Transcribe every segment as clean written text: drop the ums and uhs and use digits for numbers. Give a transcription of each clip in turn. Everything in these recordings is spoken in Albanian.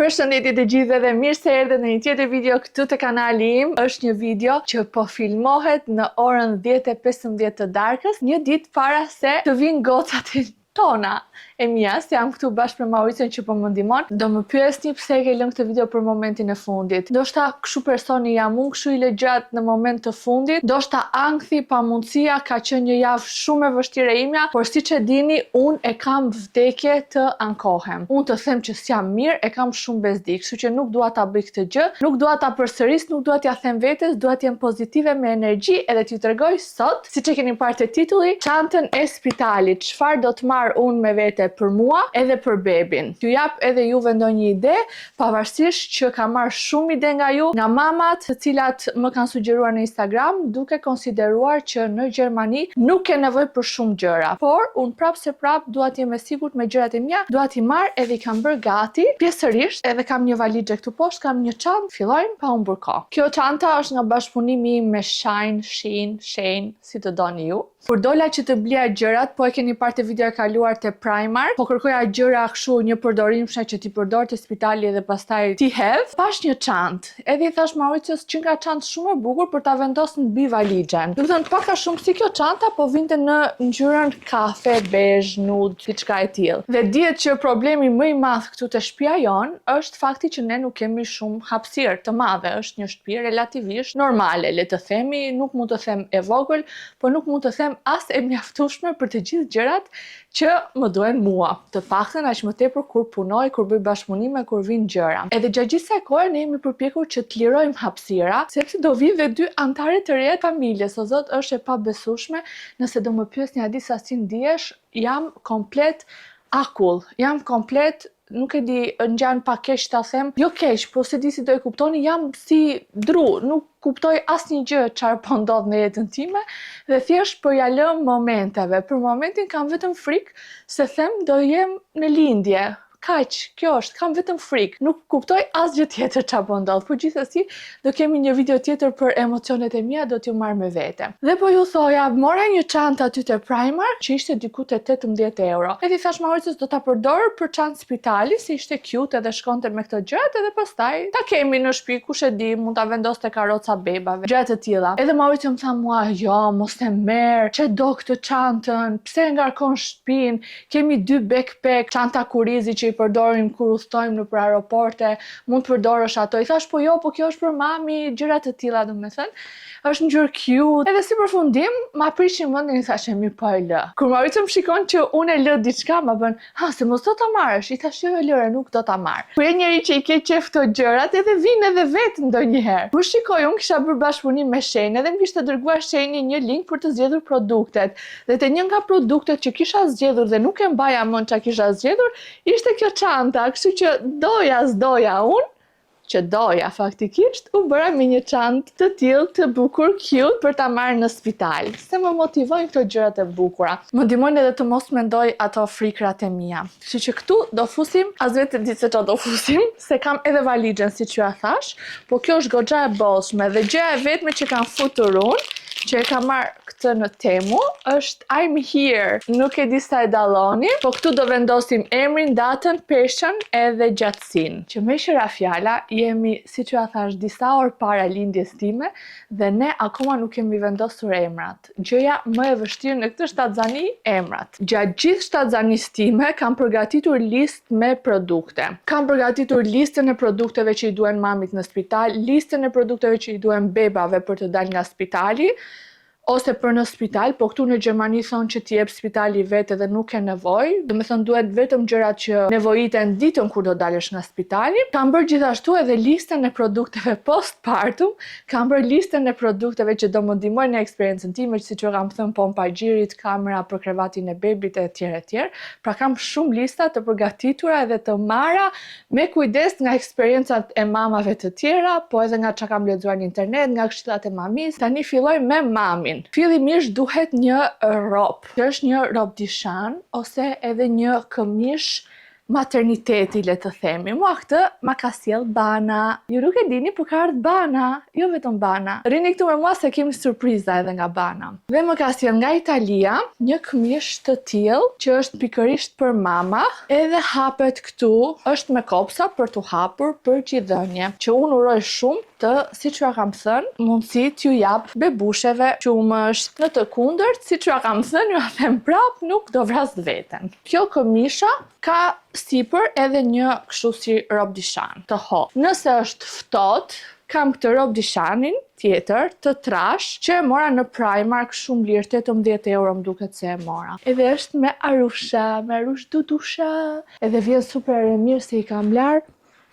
Përshëndetje të gjithëve dhe mirë se erdhët në një tjetër video këtu te kanali im. Është një video që po filmohet në orën 10:15 të darkës, një ditë para se të vinë gocat tona e mia, se jam këtu bashkë me Mauricion që po më ndihmon. Do më pyesni pse e ke lënë këtë video për momentin e fundit. Ndoshta kshu personi jam unë, kshu i legjat në moment të fundit. Ndoshta ankthi, pamundësia ka qenë një javë shumë e vështirë e imja, por siç e dini, unë e kam vdekje të ankohem. Unë të them që s'jam mirë, e kam shumë bezdik, kështu që nuk dua ta bëj këtë gjë, nuk dua ta përsëris, nuk dua t'ia them vetes, dua të jem pozitive me energji edhe t'ju tregoj sot, siç e keni parë te titulli, çantën e spitalit, çfarë do të marr unë me vete për mua edhe për bebin. T'ju jap edhe juve ndonjë ide, pavarësisht që kam marrë shumë ide nga ju, nga mamat, të cilat më kanë sugjeruar në Instagram, duke konsideruar që në Gjermani nuk ke nevojë për shumë gjëra. Por unë prap dua të jem e sigurt me gjërat e mia, dua t'i marr edhe i kam bërë gati. Pjesërisht edhe kam një valixhe këtu poshtë, kam një çantë, fillojmë pa humbur kohë. Kjo çanta është nga bashkëpunimi im me Shein, si të doni ju. Kur dola që të blija gjërat, po e keni parë te video e kaluar te Primark, po kërkoja gjëra kështu një përdorimshme që ti përdor te spitali edhe pastaj ti hedh, pash një çantë. Edhe i thash Mauricios që nga çantë shumë e bukur për ta vendosur mbi valixhen. Do të thënë pak a shumë si kjo çanta, po vinte në ngjyrën kafe, bezh, nude, diçka e tillë. Dhe dihet që problemi më i madh këtu te shtëpia jon është fakti që ne nuk kemi shumë hapësirë të madhe. Është një shtëpi relativisht normale, le të themi, nuk mund të them e vogël, po nuk mund të them as e mjaftueshme për të gjithë gjërat që më duhen mua. Të paktën aq më tepër kur punoj, kur bëj bashkëpunime, kur vijnë gjëra. Edhe gjatë gjithë kësaj kohe ne jemi përpjekur që të lirojmë hapësira, sepse do vinë dhe 2 anëtarë të re të familjes. O zot, është e pabesueshme. Nëse do më pyesni a di sa si ndihesh, jam komplet akull. Jam komplet, nuk e di, ngjan pa keq ta them, jo keq, po se di si do e kuptoni, jam si dru, nuk kuptoj asnjë gjë çfarë po ndodh në jetën time dhe thjesht po ja lë momenteve. Për momentin kam vetëm frikë se them do jem në lindje. Kaq, kjo është, kam vetëm frikë. Nuk kuptoj asgjë tjetër çfarë po ndodh. Po gjithsesi, do kemi një video tjetër për emocionet e mia, do t'ju marr me vete. Dhe po ju thoja, mora një çantë aty te Primark që ishte diku te 18 euro. Edhe i thash Mauricios do ta përdor për çantë spitali, se ishte cute edhe shkonte me këto gjërat, edhe pastaj ta kemi në shtëpi, kush e di, mund ta vendos te karroca bebave, gjëra të tilla. Edhe Mauricio më tha mua, jo, mos e merr, çe do këtë çantën, pse ngarkon shtëpinë? Kemi 2 backpack, çanta kurizi që i përdorim kur udhtojmë nëpër aeroporte, mund të përdorësh ato. I thash po jo, po kjo është për mami, gjëra të tilla, domethënë, është ngjyrë cute. Edhe si përfundim, ma prishin mendin, i thash mirë po e lë. Kur Mauricio më shikon që unë e lë diçka, ma bën, ha, se mos do ta marrësh. I thash jo, lëre, nuk do ta marr. Kur je njëri që i ke qef këto gjërat, edhe vin edhe vetë ndonjëherë. Kur shikoj, unë kisha bërë bashkëpunim me Shein, edhe më kishte dërguar Sheini një link për të zgjedhur produktet. Dhe te një nga produktet që kisha zgjedhur dhe nuk e mbaja mend çka kisha zgjedhur, ishte kjo çanta, kështu që s'doja unë, që doja faktikisht, u bëra me një çantë të tillë të bukur, cute, për ta marrë në spital. Se më motivojnë këto gjërat e bukura. Më ndihmojnë edhe të mos mendoj ato frikrat e mia. Kështu që këtu do fusim, as vetë di se çfarë do fusim, se kam edhe valixhen siç ju thash, po kjo është goxha e bollshme dhe gjëja e vetme që kam futur unë, që e kam marrë këtë në Temu, është I'm here. Nuk e di sa e dalloni, po këtu do vendosim emrin, datën, peshën edhe gjatësinë. Që me qira fjala, jemi, siç ju thash, disa orë para lindjes time dhe ne akoma nuk kemi vendosur emrat. Gjëja më e vështirë në këtë shtatzani, emrat. Gjatë gjithë shtatzanisë time kam përgatitur listë me produkte. Kam përgatitur listën e produkteve që i duhen mamit në spital, listën e produkteve që i duhen bebave për të dalë nga spitali, ose për në spital, po këtu në Gjermani thonë që t'i jep spitali vetë dhe nuk ke nevojë. Do të thonë duhet vetëm gjërat që nevojiten ditën kur do dalësh nga spitali. Kam bërë gjithashtu edhe listën e produkteve postpartum, kam bërë listën e produkteve që do më ndihmojnë në eksperiencën time, siç ju kam thënë, pompa e xhirit, kamera për krevatin e bebit e etj. Pra kam shumë lista të përgatitura edhe të marra me kujdes nga eksperiencat e mamave të tjera, po edhe nga çka kam lexuar në internet, nga këshillat e mamis. Tani filloj me mamin. Fillimisht duhet një rob, që është një rob dishan ose edhe një këmish materniteti, le të themi. Mua këtë ma ka sjell Bana. Ju nuk e dini, por ka ardhur Bana, jo vetëm Bana. Rini këtu me mua se kemi surpriza edhe nga Bana. Dhe më ka sjell nga Italia një këmish të tillë që është pikërisht për mama, edhe hapet këtu, është me kopsa për t'u hapur për gjithëdhënie, që unë uroj shumë të, siç ju kam thënë, mundësi t'ju jap bebusheve qumësht. Në të kundërt, siç ju kam thënë, ju a them prap, nuk do vras veten. Kjo këmisha ka sipër edhe një kështu si rob dishan të hollë. Nëse është ftohtë, kam këtë rob dishanin tjetër të trash që e mora në Primark shumë lirë, 18 euro më duket se e mora. Edhe është me arush dudusha. Edhe vjen super e mirë se i kam larë.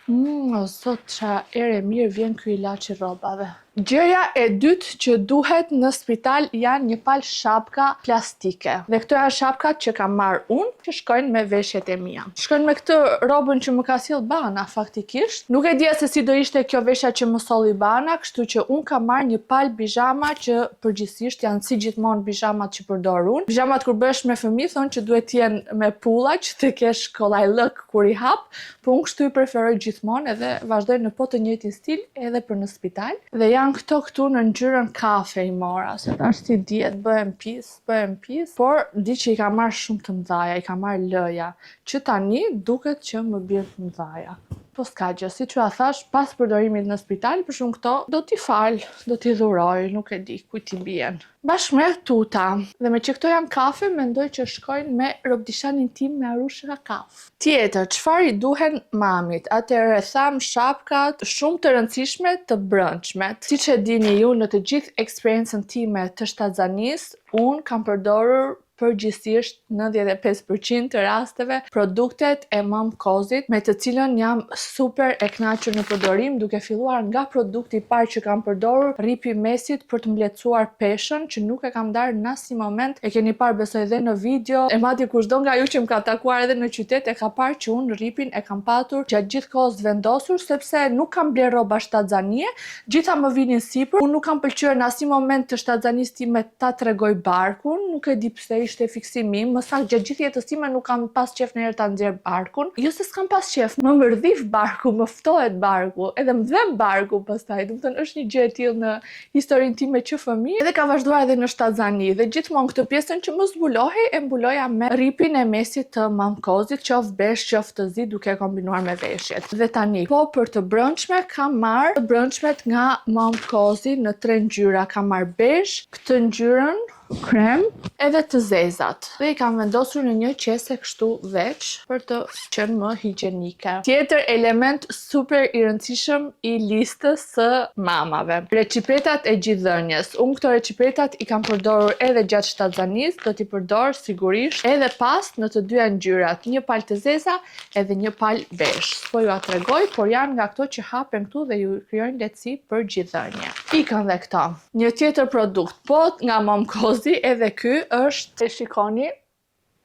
O zot, qa ere mirë vjen ky ilaç i rrobave. Gjëja e dytë që duhet në spital janë një palë shapka plastike. Dhe këto janë shapkat që kam marrë unë, që shkojnë me veshjet e mia. Shkojnë me këtë robën që më ka sjell Bana, faktikisht. Nuk e dija se si do ishte kjo veshja që më solli Bana, kështu që unë kam marrë një palë bizhama që përgjithsisht janë si gjithmonë bizhamat që përdor unë. Bizhamat kur bësh me fëmijë thonë që duhet të jenë me pulla që të kesh kollajllëk kur i hap, po unë kështu i preferoj gjithmonë edhe vazhdoj në po të njëjtin stil edhe për në spital. Dhe janë këto këtu në ngjyrën kafe i mora, se tash ti dihet bëhem pis, por di që i ka marrë shumë të mëdhaja, i ka marrë lëja, që tani duket që më bie të mëdhaja. Po s'ka gjë, si që a thash, pas përdorimit në spital, për shumë këto, do t'i fal, do t'i dhuroj, nuk e di ku t'i bien. Bashkë me tuta, dhe me që këto janë kafe, mendoj që shkojnë me robdishanin tim me arush kaf. Tjetër, çfarë i duhen mamit? Atëherë tham shapkat shumë të rëndësishme të brëndshmet. Siç e dini ju, në të gjithë eksperiencën time të shtatzanisë, unë kam përdorur përgjithsisht 95% të rasteve produktet e Mom Kozit, me të cilën jam super e kënaqur në përdorim, duke filluar nga produkti i parë që kam përdorur, rripi mesit për të mbletësuar peshën, që nuk e kam darë në asnjë moment. E keni parë besoj edhe në video, e madje kushdo nga ju që më ka takuar edhe në qytet e ka parë që unë rripin e kam patur gjatë gjithë kohës vendosur, sepse nuk kam bler rroba shtatzanie, gjitha më vinin sipër. Unë nuk kam pëlqyer në asnjë moment të shtatzanisë time ta tregoj barkun, nuk e di pse ishte fiksimi im, më saktë gjatë gjithë jetës time nuk kam pas qef ndonjëherë ta nxjerr barkun. Jo se s'kam pas qef, më mërdhif barku, më ftohet barku, edhe më dhem barku pastaj. Do të thënë është një gjë e tillë në historinë time që fëmijë, edhe ka vazhduar edhe në shtatzani. Dhe gjithmonë këtë pjesën që më zbulohej, e mbuloja me rripin e mesit të Mom Kozit, qoftë besh, qoftë të zi, duke kombinuar me veshjet. Dhe tani, po për të brëndshme kam marrë të brëndshmet nga Mom Kozi në 3 ngjyra. Kam marrë besh, këtë ngjyrën krem, edhe të zezat. Dhe i kam vendosur në një qese kështu veç për të qenë më higjienike. Tjetër element super i rëndësishëm i listës së mamave, recipetat e gjithëdhënies. Unë këto recipetat i kam përdorur edhe gjatë shtatzanisë, do t'i përdor sigurisht edhe pas në të dyja ngjyrat, një palë të zeza edhe një palë besh. Po ju a tregoj, por janë nga këto që hapen këtu dhe ju krijojnë lehtësi për gjithëdhënie. Ikën dhe këto. Një tjetër produkt, po nga Mom Kozit, edhe ky është, e shikoni,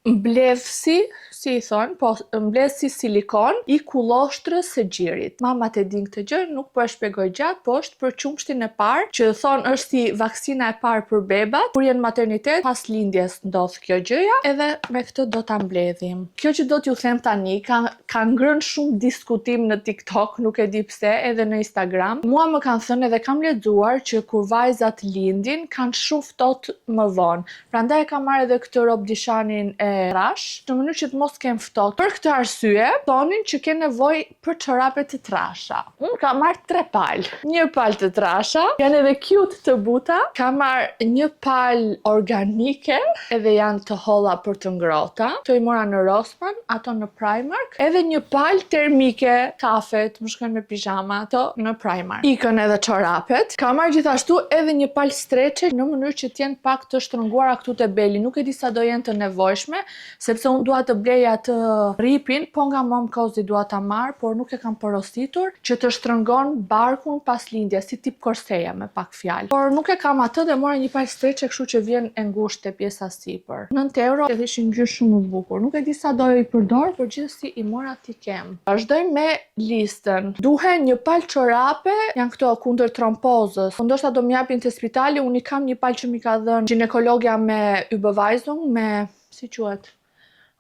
mbledhsi, si i thonë, po mbledhsi silikon i kulloshtërës së gjirit. Mamat e din këtë gjë, nuk po e shpjegoj gjatë, po është për qumshtin e parë, që thonë është si vaksina e parë për bebat, kur jenë maternitet, pas lindjes ndodh kjo gjëja, edhe me këtë do ta mbledhim. Kjo që do t'ju them tani, ka ngrënë shumë diskutim në TikTok, nuk e di pse, edhe në Instagram. Mua më kanë thënë edhe kam lexuar që kur vajzat lindin, kanë shumë ftohtë më vonë. Prandaj kam marrë edhe këtë rob dishanin e trash, në mënyrë që të mos kem ftohtë. Për këtë arsye, thonin që ke nevojë për çorape të trasha. Unë kam marrë 3 palë. Një palë të trasha, janë edhe cute të buta. Kam marrë një palë organike, edhe janë të holla për të ngrohta. Këto i mora në Rossmann, ato në Primark. Edhe një palë termike, kafe, të më shkojnë me pijama, ato në Primark. Ikën edhe çorapet. Kam marrë gjithashtu edhe një palë streçe në mënyrë që të jenë pak të shtrënguara këtu te beli. Nuk e di sa do jenë të nevojshme, sepse unë dua të bleja të rripin, po nga Mom Kozi dua ta marr, por nuk e kam porositur, që të shtrëngon barkun pas lindjes, si tip korseja me pak fjalë. Por nuk e kam atë dhe mora një palë streçe, kështu që vjen e ngushtë te pjesa sipër. 9 euro, edhe ishin ngjyrë shumë të bukur. Nuk e di sa do i përdor, por gjithsesi i mora ti kem. Vazhdoj me listën. Duhen një palë çorape, janë këto kundër trompozës. Po ndoshta do më japin te spitali, unë i kam një palë që mi ka dhënë ginekologja me Überweisung, me si quhet?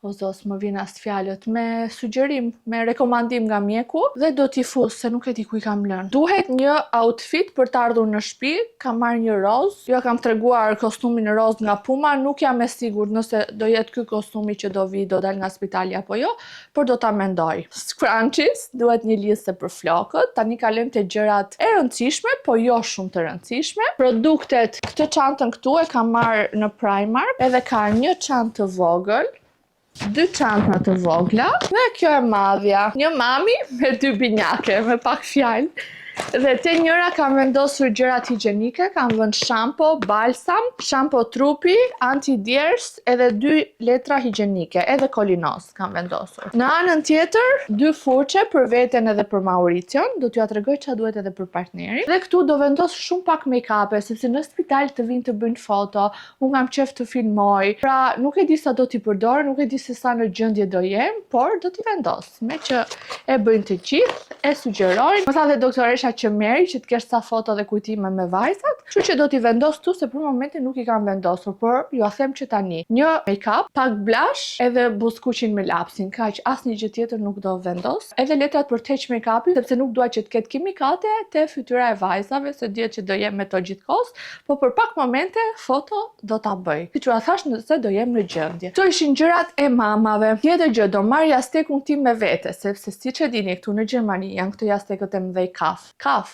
o zos, më vjen as fjalët, me sugjerim, me rekomandim nga mjeku dhe do t'i fus se nuk e di ku i kam lënë. Duhet një outfit për të ardhur në shtëpi, kam marrë një roz. Jo, kam treguar kostumin roz nga Puma, nuk jam e sigurt nëse do jetë ky kostumi që do vi, do dal nga spitali apo jo, por do ta mendoj. Scrunchies, duhet një listë për flokët. Tani kalojmë te gjërat e rëndësishme, po jo shumë të rëndësishme. Produktet, këtë çantën këtu e kam marrë në Primark, edhe ka një çantë të vogël, 2 çanta të vogla dhe kjo e madhja. Një mami me 2 binjake, me pak fjalë. Dhe te njëra kam vendosur gjërat higjienike, kam vënë shampo, balsam, shampo trupi, anti-djers edhe 2 letra higjienike, edhe kolinos kam vendosur. Në anën tjetër, 2 furçe për veten edhe për Mauricion, do t'ju tregoj çfarë duhet edhe për partnerin. Dhe këtu do vendos shumë pak make-up, sepse në spital të vinë të bëjnë foto, unë kam qef të filmoj. Pra, nuk e di sa do t'i përdor, nuk e di se sa në gjendje do jem, por do t'i vendos. Me që e bëjnë të gjithë, e sugjerojnë. Më tha dhe doktoresha që merri që të kesh sa foto dhe kujtime me vajzat, kështu që do t'i vendos tu se për momentin nuk i kam vendosur, por ju a them që tani një make-up, pak blush edhe buzëkuqin me lapsin, kaq asnjë gjë tjetër nuk do vendos. Edhe letrat për të heq make-upin, sepse nuk dua që të ketë kimikate te fytyra e vajzave, se dihet që do jem me to gjithkohës, po për pak momente foto do ta bëj. Siç u thash, nëse do jem në gjendje. Këto ishin gjërat e mamave. Tjetër gjë, do marr jastekun tim me vete, sepse siç e dini këtu në Gjermani janë këto jastekët e mëdhej kaf,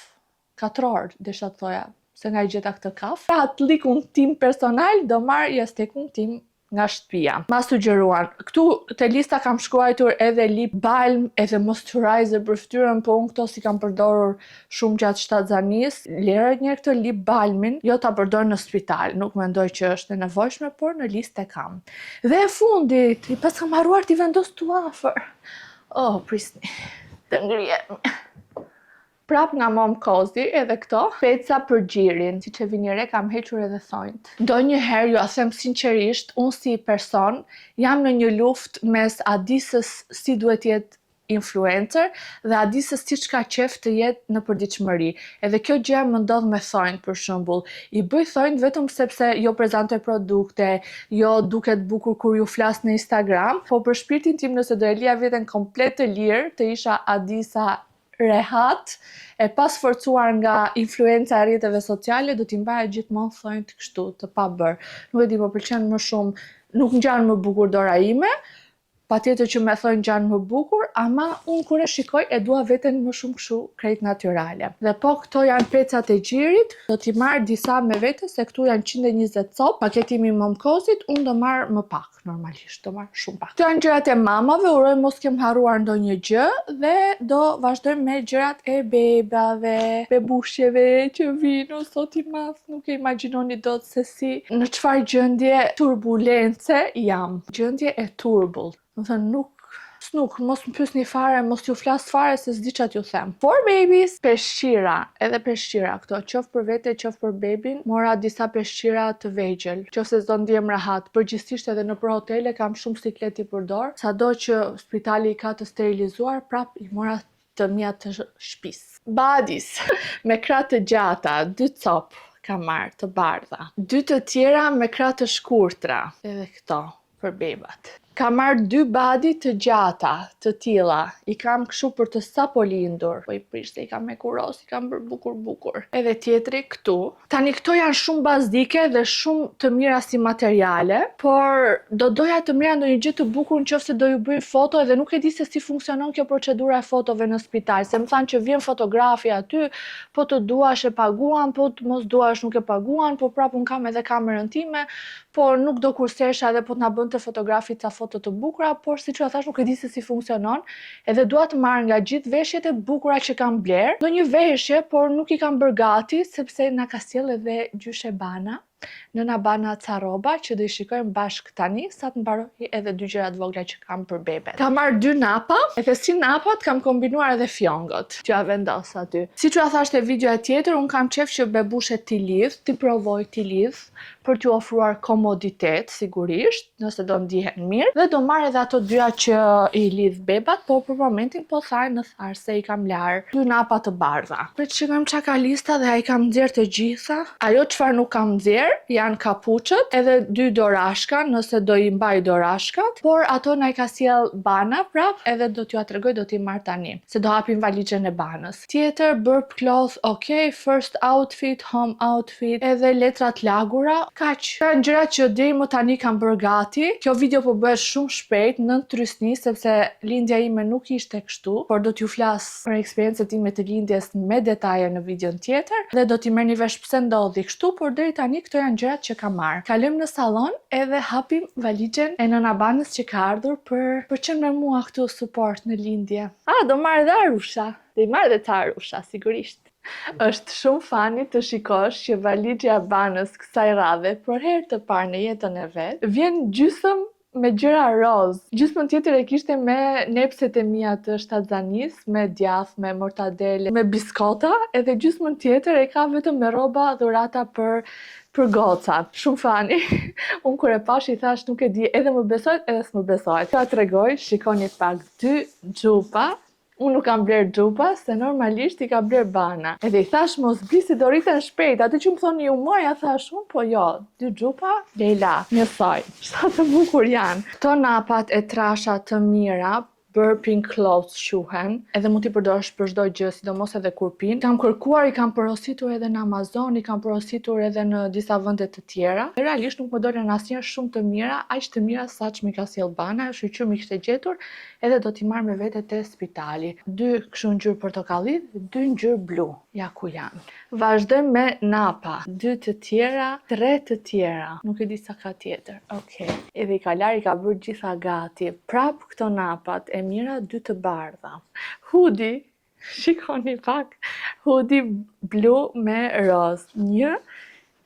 katror, desha të thoja, se nga i gjeta këtë kaf. Pra atlikun tim personal, do marr jastekun tim nga shtëpia. Ma sugjeruan. Këtu te lista kam shkruar edhe lip balm, edhe moisturizer për fytyrën, po unë këto si kam përdorur shumë gjatë shtatzanis. Lere një këtë lip balmin, jo ta përdor në spital. Nuk mendoj që është e nevojshme, por në listë e kam. Dhe e fundit, pas kam harruar t'i vendos tu afër. Oh, prisni. Të ngrihem. Prap nga Mom Cozy edhe këto, peca për gjirin. Si që vini re, kam hequr edhe thonjt. Ndonjëherë, ju a them sinqerisht, unë si person, jam në një luftë mes adisës si duhet jetë influencer dhe adisës si çka qef të jetë në përditshmëri. Edhe kjo gjë më ndodh me thonjt për shembull. I bëj thonjt vetëm sepse jo prezantoj produkte, jo duket bukur kur ju flas në Instagram, po për shpirtin tim nëse do e lija veten komplet të lirë, të isha adisa rehat, e pas forcuar nga influenca e rrjeteve sociale, do t'i mbaja gjithmonë thonjt kështu, të pa bërë. Nuk e di, po pëlqen më shumë, nuk ngjan më bukur dora ime, patjetër që me thonë gjanë më bukur, ama unë kur e shikoj e dua veten më shumë kështu krejt natyrale. Dhe po këto janë pecat e gjirit, do t'i marr disa me vete se këtu janë 120 cop, paketimi Mom Cozyt, unë do marr më pak, normalisht do marr shumë pak. Këto janë gjërat e mamave, uroj mos kem harruar ndonjë gjë dhe do vazhdojmë me gjërat e bebave, bebushjeve që vinu sot i madh, nuk e imagjinoni dot se si në çfarë gjendje turbulence jam. Gjendje e turbul. Më thënë, mos më pyesni fare, mos ju flas fare se s'di ç'a t'ju them. For babies, peshqira, edhe peshqira këto, qoftë për vete, qoftë për bebin, mora disa peshqira të vegjël, qoftë se s'do ndjem rahat. Përgjithsisht edhe nëpër hotele kam shumë siklet i përdor, sado që spitali i ka të sterilizuar, prap i mora të mia të shtëpisë. Badis, me krah të gjata, 2 cop kam marrë të bardha. 2 të tjera me krah të shkurtra, edhe këto për bebat. Kam marrë 2 badi të gjata, të tilla. I kam kështu për të sapo lindur. Po i prish se i kam me kuros, i kam bërë bukur. Edhe tjetri këtu. Tani këto janë shumë bazike dhe shumë të mira si materiale, por do doja të mira ndonjë gjë të bukur nëse do ju bëj foto edhe nuk e di se si funksionon kjo procedura e fotove në spital. Se më thanë që vjen fotografi aty, po të duash e paguan, po të mos duash nuk e paguan, po prapë un kam edhe kamerën time, por nuk do kursesha edhe po të na bënte fotografi ca foto të bukura, por siç u thash nuk e di se si funksionon, edhe dua të marr nga gjithë veshjet e bukura që kam bler. Ndonjë veshje, por nuk i kam bërë gati sepse na ka sjell edhe gjyshe Bana. Nëna Bana ca rroba që do i shikojmë bashkë tani, sa të mbaroj edhe 2 gjëra të vogla që kam për bebet. Kam marrë 2 napa, edhe si napat kam kombinuar edhe fjongot, që ja vendos aty. Siç u thash te videoja tjetër, un kam qef që bebushet t'i lidh, t'i provoj t'i lidh, për t'ju ofruar komoditet, sigurisht, nëse do ndihen mirë, dhe do marr edhe ato dyja që i lidh bebat, po për momentin po thaj në tharë se i kam lar 2 napa të bardha. Për të shikojmë çka ka lista dhe ai kam nxjerr të gjitha. Ajo çfarë nuk kam nxjerr janë kapuçët, edhe 2 dorashka, nëse do i mbaj dorashkat, por ato na i ka sjell Bana prap, edhe do t'ju tregoj, do t'i marr tani, se do hapim valixhen e Banës. Tjetër burp cloth, okay, first outfit, home outfit, edhe letrat lagura, kaq. Ka gjëra që deri më tani kam bërë gati. Kjo video po bëhet shumë shpejt në trysni sepse lindja ime nuk ishte kështu, por do t'ju flas për eksperiencën time të lindjes me detaje në videon tjetër dhe do t'i merrni vesh pse ndodhi kështu, por deri tani këto janë gjërat që kam marr. Kalojmë në sallon edhe hapim valixhen e nëna Banës që ka ardhur për qenë me mua këtu support në lindje. Do marr dhe Arusha. Do i marr dhe ta Arusha, sigurisht. Është shumë fani të shikosh që valixha e Banës kësaj radhe, për herë të parë në jetën e vet, vjen gjysmë me gjëra roz. Gjysmën tjetër e kishte me nepset e mia të shtatzanis, me djath, me mortadele, me biskota, edhe gjysmën tjetër e ka vetëm me rroba dhurata për gocat. Shumë fani. Unë kur e pash i thash nuk e di, edhe më besohet edhe s'më besohet. Ka t'rregoj, shikoni pak 2 xhupa. Unë nuk kam bler xhupa, se normalisht i ka bler Bana. Edhe i thash mos bli se do rriten shpejt. Atë që më thoni ju moja, thash unë, po jo, 2 xhupa, Leila, njësoj. Sa të bukur janë. Këto napat e trasha të mira, burping clothes quhen, edhe mund t'i përdorësh për çdo gjë, sidomos edhe kurpin. Kam kërkuar, i kam porositur edhe në Amazon, i kam porositur edhe në disa vende të tjera. Realisht nuk më dolën asnjëherë shumë të mira, aq të mira saç më ka sjell Bana, shqyr më kishte gjetur, edhe do t'i marr me vete te spitali. 2 kështu ngjyrë portokalli, 2 ngjyrë blu. Ja ku janë. Vazhdojmë me napa. 2 të tjera, 3 të tjera. Nuk e di sa ka tjetër. Okej. Edhe i kalari ka bërë gjitha gati. Prap këto napat e mira, 2 të bardha. Hoodie, shikoni pak. Hoodie blu me roz. 1,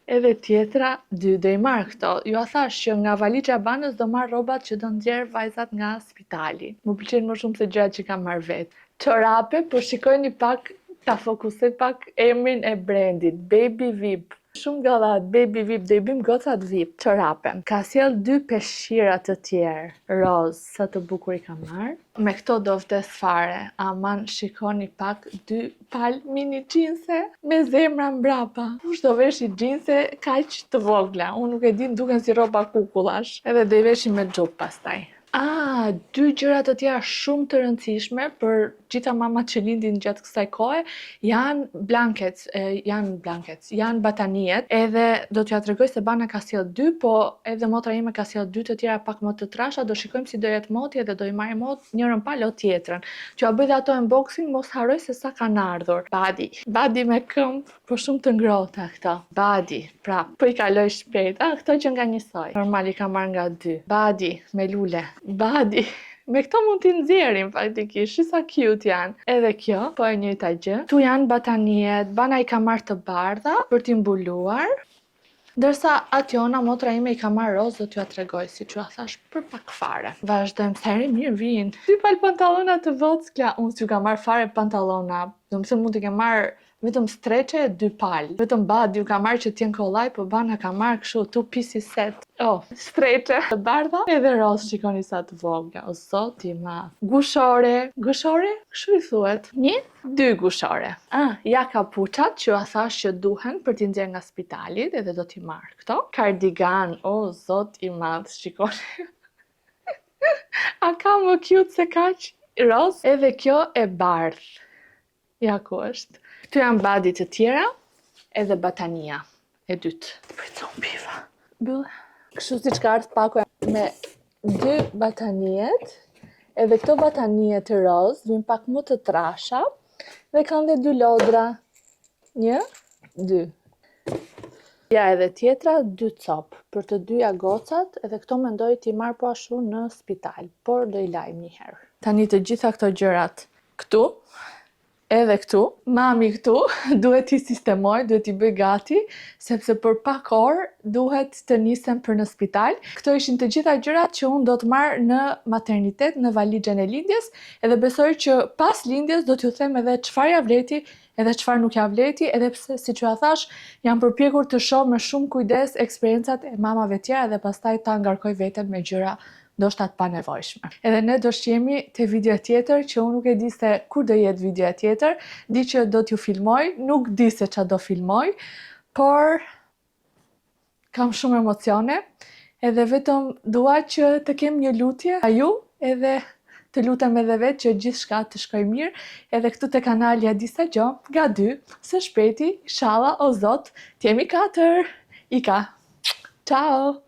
edhe tjetra 2. Do i marr këto. Ju a thash që nga valixha e Banës do marr rrobat që do nxjerr vajzat nga spitali. Më pëlqejnë më shumë se gjërat që kam marr vet. Çorape, po shikojni pak, ta fokusoj pak emrin e brandit, Baby VIP. Shumë gallat, Baby VIP, do i bëjmë gocat VIP, çorape. Ka sjell 2 peshqira të tjerë, roz, sa të bukur i ka marr. Me këto do vdes fare, aman shikoni pak 2 pal mini xhinse me zemra mbrapa. Kush do veshi xhinse kaq të vogla? Unë nuk e di, duken si rroba kukullash. Edhe do i veshim me xhup pastaj. 2 gjëra të tjera shumë të rëndësishme për gjitha mamat që lindin gjatë kësaj kohe janë blankets, janë batanijet, edhe do t'ja tregoj se Bana ka sjell 2, po edhe motra ime ka sjell 2 të tjera pak më të trasha, do shikojmë si do jetë moti edhe do i marrim mot njërën pal o tjetrën. Që a bëj dhe ato unboxing, mos harroj se sa kanë ardhur. Badi me këmbë, po shumë të ngrohta këto. Badi, prap, po i kaloj shpejt. Këto që nga njësoj. Normal i ka marrë nga 2. Badi me lule. Badi. Me këto mund t'i nxjerrim faktikisht, sa cute janë. Edhe kjo, po e njëjta gjë. Tu janë batanijet, Bana i ka marrë të bardha për t'i mbuluar. Ndërsa atjona, motra ime i ka marrë roz, do t'ju tregoj, si që a thash për pak fare. Vazhdojmë, sa herë mirë vinë. 2 pal pantallona të vockla, unë s'ju ka marrë fare pantallona. Do më thënë mund t'i ke marrë vetëm streqe 2 pal. Vetëm Badi ju ka marrë që t'jen kollaj, po Bana ka marrë kështu 2 pisi set. Streqe të bardha edhe roz, shikoni sa të vogla. O zoti i madh. Gushore, kështu i thuhet. 1, 2 gushore. Ja kapuçat që a thash që duhen për t'i nxjerr nga spitali, edhe do t'i marr këto. Kardigan, o zot i madh, shikoni. A ka më cute se kaq? Roz, edhe kjo e bardh. Ja ku është. Këtu janë Badi të tjera, edhe batania e dytë. Përto mbiva. Bëllë. Kështu si që ka ardhë paku me 2 batanijet, edhe këto batanijet të roz, vin pak më të trasha, dhe kanë dhe 2 lodra. 1, 2. Ja edhe tjetra 2 copë, për të 2 gocat, edhe këto mendoj t'i marrë po ashtu në spital, por do i lajmë një herë. Tani të gjitha këto gjërat këtu, edhe këtu, mami këtu, duhet t'i sistemoj, duhet t'i bëj gati, sepse për pak orë duhet të nisem për në spital. Këto ishin të gjitha gjërat që unë do të marr në maternitet, në valixhen e lindjes, edhe besoj që pas lindjes do t'ju them edhe çfarë ja vleti, edhe çfarë nuk ja vleti, edhe pse, siç ja thash, jam përpjekur të shoh me shumë kujdes eksperiencat e mamave tjera dhe pastaj ta ngarkoj veten me gjëra ndoshta të panevojshme. Edhe ne do shqemi te video tjetër, që unë nuk e di se kur do jetë video tjetër, di që do t'ju filmoj, nuk di se ç'a do filmoj, por kam shumë emocione, edhe vetëm dua që të kem një lutje a ju, edhe të lutem edhe vetë që gjithçka të shkojë mirë, edhe këtu te kanali A Disa Gjo, nga 2, së shpejti, inshallah o Zot, t'jemi 4. Ika. Ciao.